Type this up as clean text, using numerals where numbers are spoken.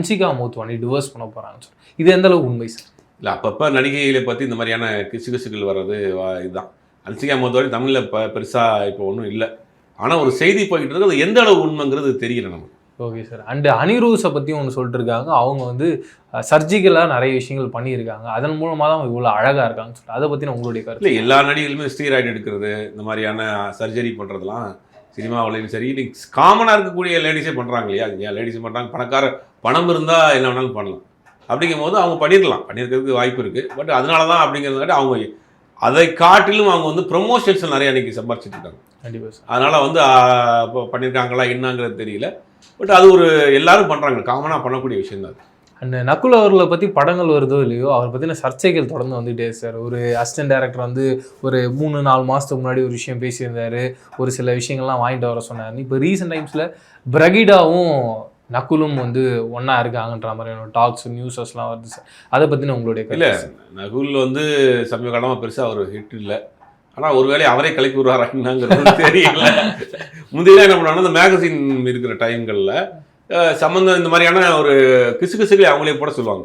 Hansika Motwani divorce பண்ண போகிறாங்க sir. இது எந்த அளவுக்கு உண்மை சார்? இல்லை, அப்பப்போ நடிகைகளை பற்றி இந்த மாதிரியான கிசுகிசுகள் வர்றது இதுதான். ஹன்சிகா மோத்வானி தமிழில் பெருசாக இப்போ ஒன்றும் இல்லை. ஆனால் ஒரு செய்தி போய்கிட்டு இருக்கு, அது எந்த அளவு உண்மைங்கிறது தெரியல நமக்கு. Okay sir. அண்டு அனிருத்தை பற்றியும் ஒன்று சொல்லிட்டு இருக்காங்க. அவங்க வந்து சர்ஜிக்கலாக நிறைய விஷயங்கள் பண்ணியிருக்காங்க, அதன் மூலமாக தான் இவ்வளோ அழகாக இருக்காங்கன்னு சொல்லிட்டு அதை பற்றின உங்களுடைய கருத்து? இல்லை, எல்லா நடிகளுமே ஸ்டீராய்டு எடுக்கிறது, இந்த மாதிரியான சர்ஜரி பண்ணுறதுலாம் சினிமாவிலையும் சரி, இன்னைக்கு காமனாக இருக்கக்கூடிய லேடிஸே பண்ணுறாங்க இல்லையா? ஏன் லேடிஸும் பண்ணுறாங்க, பணம் இருந்தால் என்ன வேணாலும் பண்ணலாம். அப்படிங்கும் போது அவங்க பண்ணியிருக்கிறதுக்கு வாய்ப்பு இருக்குது. பட் அதனால தான் அப்படிங்கிறதுக்காட்டி அவங்க அதை காட்டிலும் அவங்க வந்து ப்ரொமோஷன்ஸ் நிறைய அன்றைக்கி சம்பாரிச்சிட்டு இருக்காங்க. கண்டிப்பாக சார். அதனால் வந்து பண்ணியிருக்காங்களா என்னங்கிறது தெரியல. பட் அது ஒரு எல்லாரும் பண்ணுறாங்க, காமனாக பண்ணக்கூடிய விஷயம் தான். அண்ட் நக்குல் அவர்களை பற்றி படங்கள் வருதோ இல்லையோ, அவரை பற்றின சர்ச்சைகள் தொடர்ந்து வந்துகிட்டே சார். ஒரு அசிஸ்டன்ட் டைரக்டர் வந்து ஒரு 3-4 மாதத்துக்கு முன்னாடி ஒரு விஷயம் பேசியிருந்தார், ஒரு சில விஷயங்கள்லாம் வாங்கிட்டு வர சொன்னார். இப்போ ரீசெண்ட் டைம்ஸில் பிரகிடாவும் நக்குலும் வந்து ஒன்றா இருக்காங்கன்ற மாதிரியான டாக்ஸ் நியூஸஸ்லாம் வருது சார். அதை பற்றின உங்களுடைய இல்லை, நகுல் வந்து சமீப காலமாக பெருசாக ஒரு ஹிட் இல்லை. ஆனால் ஒருவேளை அவரே கலக்கி விடுறாருங்கிறது தெரியல. முந்தைய என்ன பண்ணாங்கன்னா, இந்த மேகசின் இருக்கிற டைம்களில் சம்மந்தம் இந்த மாதிரியான ஒரு கிசுகிசுகளை அவங்களே போட சொல்லுவாங்க.